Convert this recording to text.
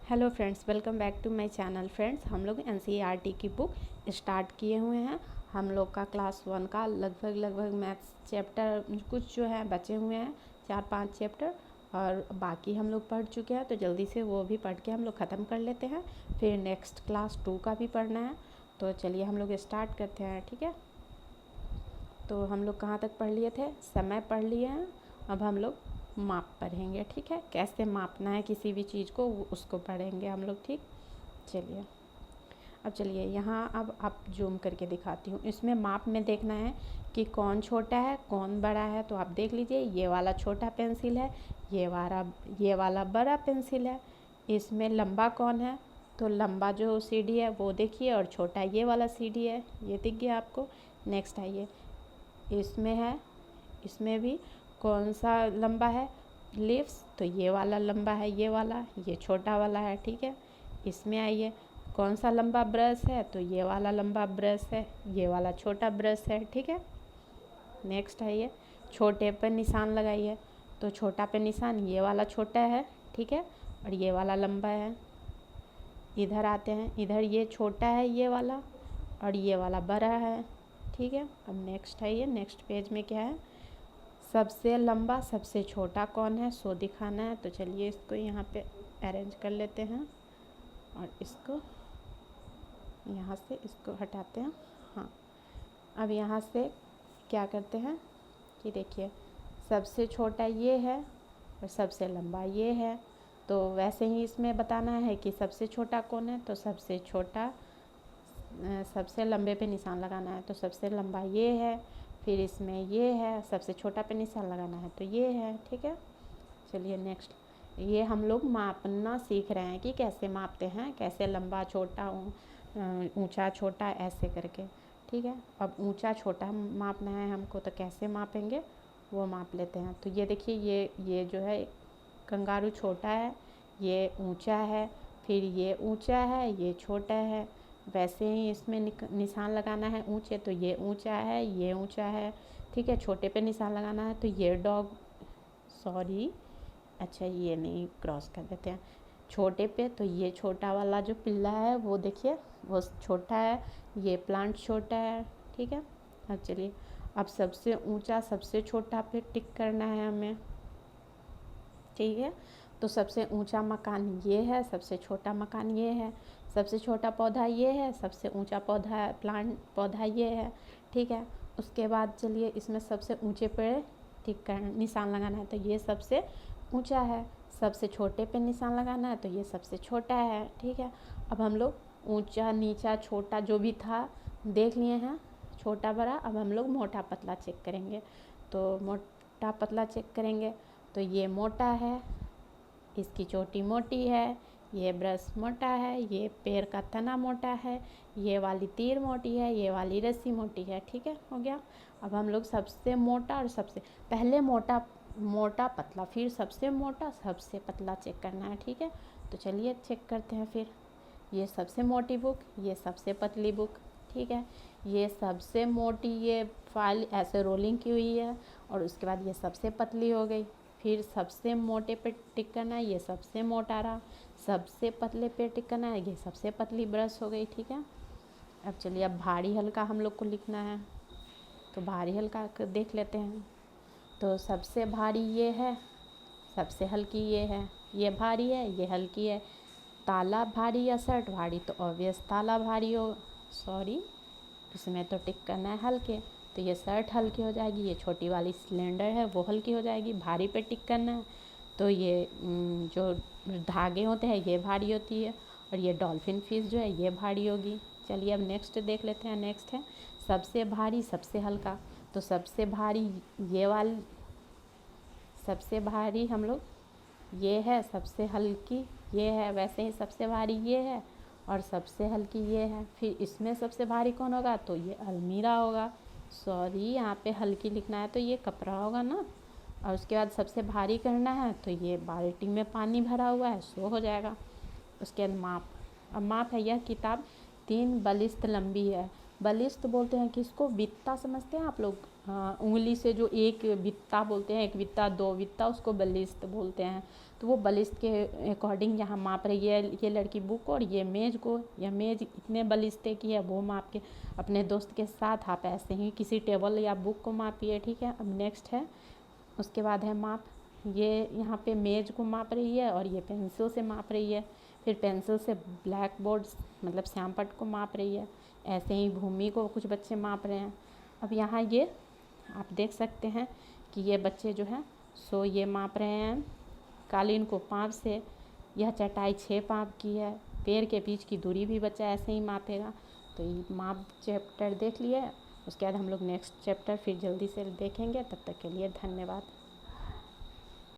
Hello friends, welcome back to my channel. Friends, हम लोग NCERT की बुक स्टार्ट किए हुए हैं। हम लोग का क्लास 1 का लगभग मैथ्स चैप्टर कुछ जो है बचे हुए हैं, 4-5 चैप्टर, और बाकी हम लोग पढ़ चुके हैं। तो जल्दी से वो भी पढ़ के हम लोग ख़त्म कर लेते हैं। फिर नेक्स्ट क्लास 2 का भी पढ़ना है। तो चलिए हम लोग स्टार्ट करते हैं, ठीक है। तो हम लोग कहाँ तक पढ़ लिए थे? समय पढ़ लिए हैं। अब हम लोग माप पढ़ेंगे, ठीक है। कैसे मापना है किसी भी चीज़ को, उसको पढ़ेंगे हम लोग, ठीक। चलिए अब चलिए यहाँ अब आप जूम करके दिखाती हूँ। इसमें माप में देखना है कि कौन छोटा है कौन बड़ा है। तो आप देख लीजिए, ये वाला छोटा पेंसिल है, ये वाला बड़ा पेंसिल है। इसमें लंबा कौन है? तो लंबा जो सीढ़ी है वो देखिए, और छोटा ये वाला सीढ़ी है, ये दिख गया आपको। नेक्स्ट आइए, इसमें है, इसमें भी कौन सा लंबा है? लिप्स, तो ये वाला लंबा है, ये छोटा वाला है, ठीक है। इसमें आइए, कौन सा लंबा ब्रश है? तो ये वाला लंबा ब्रश है, ये वाला छोटा ब्रश है, ठीक है। नेक्स्ट आइए, छोटे पर निशान लगाइए। तो छोटा पे निशान, ये वाला छोटा है, ठीक है, और ये वाला लंबा है। इधर आते हैं, इधर ये छोटा है ये वाला, और ये वाला बड़ा है, ठीक है। अब नेक्स्ट आइए, नेक्स्ट पेज में क्या है? सबसे लंबा सबसे छोटा कौन है, सो दिखाना है। तो चलिए इसको यहाँ पे अरेंज कर लेते हैं, और इसको यहाँ से इसको हटाते हैं। हाँ, अब यहाँ से क्या करते हैं कि देखिए, सबसे छोटा ये है और सबसे लंबा ये है। तो वैसे ही इसमें बताना है कि सबसे छोटा कौन है। तो सबसे छोटा, सबसे लंबे पे निशान लगाना है, तो सबसे लंबा ये है। फिर इसमें ये है, सबसे छोटा पे निशान लगाना है, तो ये है, ठीक है। चलिए नेक्स्ट, ये हम लोग मापना सीख रहे हैं कि कैसे मापते हैं, कैसे लंबा छोटा ऊंचा छोटा ऐसे करके, ठीक है। अब ऊंचा छोटा मापना है हमको, तो कैसे मापेंगे वो माप लेते हैं। तो ये देखिए, ये जो है कंगारू छोटा है, ये ऊंचा है, फिर ये ऊंचा है, ये छोटा है। वैसे ही इसमें निशान लगाना है ऊंचे, तो ये ऊंचा है, ये ऊंचा है, ठीक है। छोटे पे निशान लगाना है, तो ये डॉग, सॉरी, अच्छा ये नहीं, क्रॉस कर देते हैं। छोटे पे तो ये छोटा वाला जो पिल्ला है वो देखिए, वो छोटा है, ये प्लांट छोटा है, ठीक है। अब चलिए, अब सबसे ऊंचा सबसे छोटा पे टिक करना है हमें, ठीक है। तो सबसे ऊंचा मकान ये है, सबसे छोटा मकान ये है, सबसे छोटा पौधा ये है, सबसे ऊंचा पौधा पौधा ये है, ठीक है। उसके बाद चलिए, इसमें सबसे ऊंचे पे टिक कर निशान लगाना है, तो ये सबसे ऊंचा है। सबसे छोटे पे निशान लगाना है, तो ये सबसे छोटा है, ठीक है। अब हम लोग ऊंचा नीचा छोटा जो भी था देख लिए हैं, छोटा बड़ा। अब हम लोग मोटा पतला चेक करेंगे। तो मोटा पतला चेक करेंगे, तो ये मोटा है, इसकी चोटी मोटी है, ये ब्रश मोटा है, ये पेड़ का तना मोटा है, ये वाली तीर मोटी है, ये वाली रस्सी मोटी है, ठीक है, हो गया। अब हम लोग सबसे मोटा और सबसे पहले मोटा पतला, फिर सबसे मोटा सबसे पतला चेक करना है, ठीक है। तो चलिए चेक करते हैं। फिर ये सबसे मोटी बुक, ये सबसे पतली बुक, ठीक है। ये सबसे मोटी ये फाइल ऐसे रोलिंग की हुई है, और उसके बाद ये सबसे पतली हो गई। फिर सबसे मोटे पे टिक करना है, ये सबसे मोटा रहा। सबसे पतले पे टिक करना है, ये सबसे पतली ब्रश हो गई, ठीक है। अब चलिए, अब भारी हल्का हम लोग को लिखना है। तो भारी हल्का देख लेते हैं। तो सबसे भारी ये है, सबसे हल्की ये है। ये भारी है, ये हल्की है। ताला भारी या शर्ट भारी? तो ऑब्वियस ताला भारी हो, सॉरी, इसमें तो टिक करना है हल्के। तो ये शर्ट हल्की हो जाएगी, ये छोटी वाली सिलेंडर है वो हल्की हो जाएगी। भारी पे टिक करना है, तो ये जो धागे होते हैं ये भारी होती है, और ये डॉल्फिन फिश जो है ये भारी होगी। चलिए अब नेक्स्ट देख लेते हैं। नेक्स्ट है सबसे भारी सबसे हल्का। तो सबसे भारी ये वाली, सबसे भारी हम लोग ये है, सबसे हल्की ये है। वैसे ही सबसे भारी ये है और सबसे हल्की ये है। फिर इसमें सबसे भारी कौन होगा? तो ये अलमीरा होगा, सॉरी यहाँ पे हल्की लिखना है, तो ये कपड़ा होगा ना। और उसके बाद सबसे भारी करना है, तो ये बाल्टी में पानी भरा हुआ है, सो हो जाएगा। उसके बाद माप। अब माप है, यह किताब 3 बलिस्त लंबी है। बलिस्त बोलते हैं किसको? बित्ता समझते हैं आप लोग? हाँ, उंगली से जो एक बित्ता बोलते हैं, एक बित्ता दो बित्ता, उसको बलिस्त बोलते हैं। तो वो बलिष्ठ के अकॉर्डिंग यहाँ माप रही है ये लड़की बुक और ये मेज को। यह मेज इतने बलिष्ठ की है वो माप के अपने दोस्त के साथ आप ऐसे ही किसी टेबल या बुक को मापिए, ठीक है। अब नेक्स्ट है, उसके बाद है माप। ये यहाँ पे मेज को माप रही है और ये पेंसिल से माप रही है। फिर पेंसिल से ब्लैक बोर्ड मतलब श्यामपट्ट को माप रही है। ऐसे ही भूमि को कुछ बच्चे माप रहे हैं। अब यहाँ ये आप देख सकते हैं कि ये बच्चे जो है सो ये माप रहे हैं कालीन को 5 से। यह चटाई 6 पाँव की है। पैर के बीच की दूरी भी बच्चा ऐसे ही मापेगा। तो ये माप चैप्टर देख लिए। उसके बाद हम लोग नेक्स्ट चैप्टर फिर जल्दी से देखेंगे। तब तक के लिए धन्यवाद।